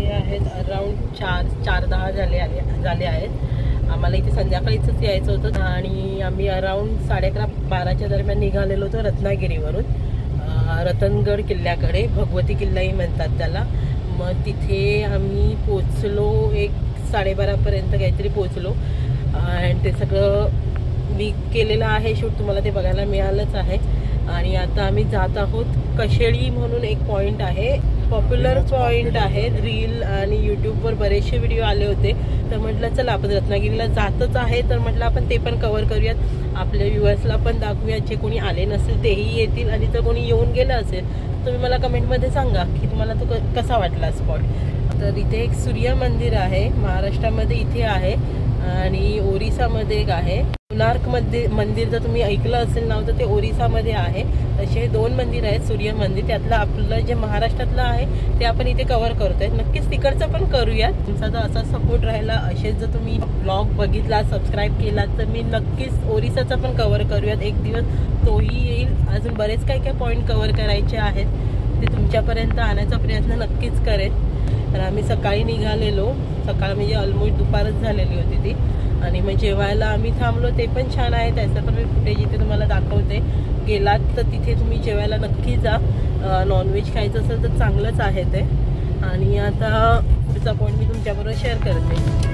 वाजले आहेत अराउंड 4:10 झाले आहेत। आम्हाला इथे संध्याकाळीच यायचं होतं आणि आम्ही अराउंड 11:30-12च्या दरम्यान निघालेलो होतो रत्नागिरीवरून रतनगड किल्ल्याकडे, भगवती किल्लाही म्हणतात त्याला। मग तिथे आम्ही पोचलो 1:30पर्यंत काहीतरी पोचलो आणि ते सगळं मी केलेलं आहे शूट, तुम्हाला ते बघायला मिळालंच आहे। आणि आता आम्ही जात आहोत कशेळी म्हणून एक पॉइंट आहे, पॉप्युलर पॉइंट आहे, रील आणि यूट्यूबवर बरेचसे व्हिडिओ आले होते। तर म्हटलं चला आपण रत्नागिरीला जातच आहे तर म्हटलं आपण ते पण कव्हर करूयात, आपल्या व्ह्युअर्सला पण दाखवूयात, जे कोणी आले नसेल तेही येतील आणि जर कोणी येऊन गेलं असेल तुम्ही मला कमेंटमध्ये सांगा की तुम्हाला तो कसा वाटला स्पॉट। तर इथे एक सूर्य मंदिर आहे, महाराष्ट्रामध्ये इथे आहे आणि ओरिसामध्ये एक आहे। कोणार्क मध्ये मंदिर जर तुम्ही ऐकलं असेल नाव तर ते ओरिसामध्ये आहे। तसे 2 मंदिर आहेत, सूर्य मंदिर त्यातलं आपलं जे महाराष्ट्रातलं आहे ते आपण इथे कव्हर करतोय। नक्कीच तिकडचं पण करूयात, तुमचा जर असा सपोर्ट राहिला, असेच जर तुम्ही ब्लॉग बघितला, सबस्क्राईब केला तर मी नक्कीच ओरिसाचं पण कव्हर करूयात एक दिवस, तोही येईल। अजून बरेच काही पॉईंट कव्हर करायचे आहेत, ते तुमच्यापर्यंत आणायचा प्रयत्न नक्कीच करेन। तर आम्ही सकाळी निघालेलो, सकाळ म्हणजे ऑलमोस्ट दुपारच झालेली होती ती, आणि मग जेवायला आम्ही थांबलो, ते पण छान आहे, त्याचं पण मी फुटेज इथे तुम्हाला दाखवते। गेलात तर तिथे तुम्ही जेवायला नक्की जा, नॉनव्हेज खायचं असेल तर चांगलंच आहे ते। आणि आता पुढचा पॉईंट मी तुमच्याबरोबर शेअर करते।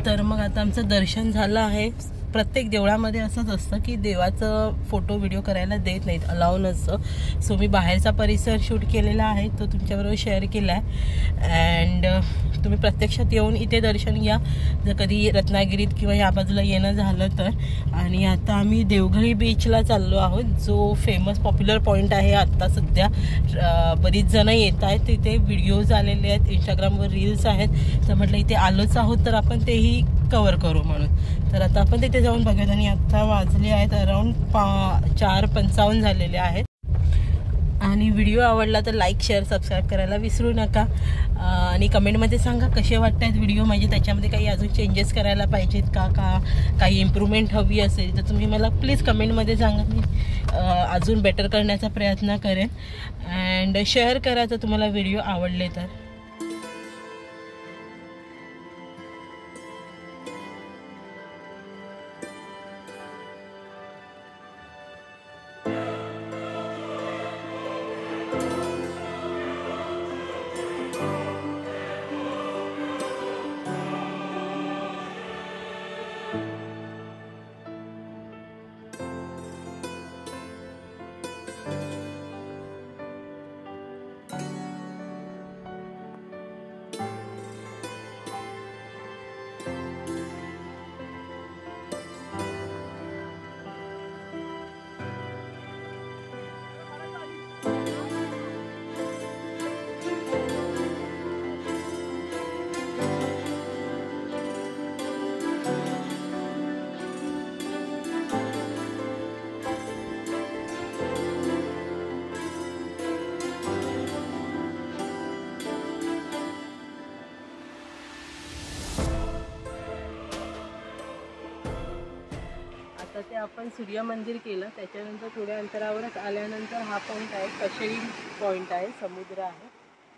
तर मग आता आमचं दर्शन झालं आहे। प्रत्येक देवळामध्ये असंच असतं की देवाचं फोटो व्हिडिओ करायला देत नाहीत, अलाउ नसतं। सो मी बाहेरचा परिसर शूट केलेला आहे, तो तुमच्याबरोबर शेअर केला आहे। अँड तुम्ही प्रत्यक्षात येऊन इथे दर्शन घ्या जर कधी रत्नागिरीत किंवा या बाजूला येणं झालं तर। आणि आता आम्ही देवघळी बीचला चाललो आहोत, जो फेमस पॉप्युलर पॉईंट आहे आत्ता सध्या। बरीच जणं येत आहेत, तिथे व्हिडिओज आलेले आहेत, इंस्टाग्रामवर रील्स आहेत, तर म्हटलं इथे आलोच आहोत तर आपण तेही कव्हर करू म्हणून। तर आता आपण तिथे जाऊन बघूयात। आणि आता वाजले आहेत अराउंड 4:55 झालेले आहेत। आणि व्हिडिओ आवडला तर लाईक, शेअर, सबस्क्राईब करायला विसरू नका। आणि कमेंटमध्ये सांगा कसे वाटत आहेत व्हिडिओ, म्हणजे त्याच्यामध्ये काही अजून चेंजेस करायला पाहिजेत का काही इम्प्रूव्हमेंट हवी असेल तर तुम्ही मला प्लीज कमेंटमध्ये सांगा, मी अजून बेटर करण्याचा प्रयत्न करेन। अँड शेअर करा जर तुम्हाला व्हिडिओ आवडले तर। आता ते आपण सूर्य मंदिर केलं, त्याच्यानंतर थोड्या अंतरावरच आल्यानंतर हा पॉईंट आहे, कशेरी पॉईंट आहे, समुद्र आहे.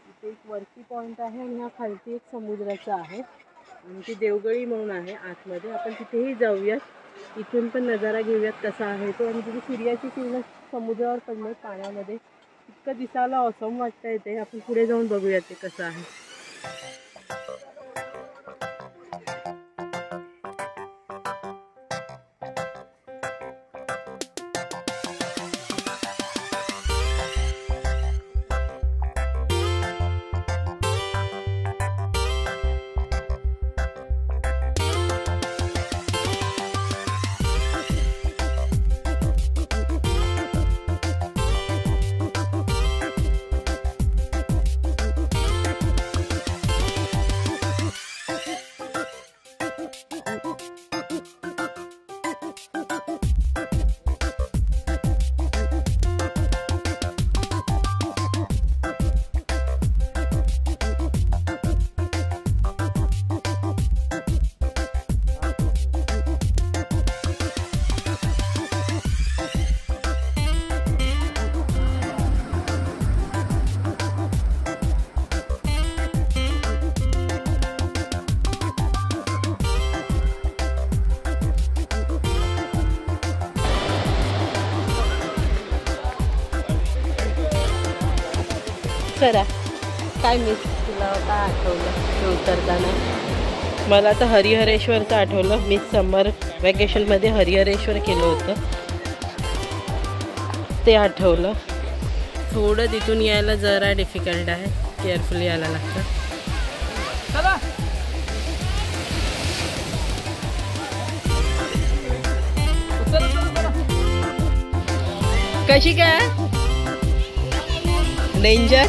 इथे एक वरती पॉईंट आहे आणि हा खालती एक समुद्राचा आहे आणि ती देवगडी म्हणून आहे आतमध्ये. आपण तिथेही जाऊयात, इथून पण नजारा घेऊयात कसा आहे तो. आणि तिथे सूर्याची किरण समुद्रावर पडले पाण्यामध्ये, इतकं दिसायला ऑसम वाटतं इथे. आपण पुढे जाऊन बघूयात ते कसं आहे. करा काय मिस तुला काय आठवलं ते उतरताना? मला तर हरिहरेश्वरचं आठवलं. मी समर वॅकेशनमध्ये हरिहरेश्वर केलं होतं ते आठवलं. थोडं तिथून यायला जरा डिफिकल्ट आहे, केअरफुली यायला लागतं. कशी काय डेंजर?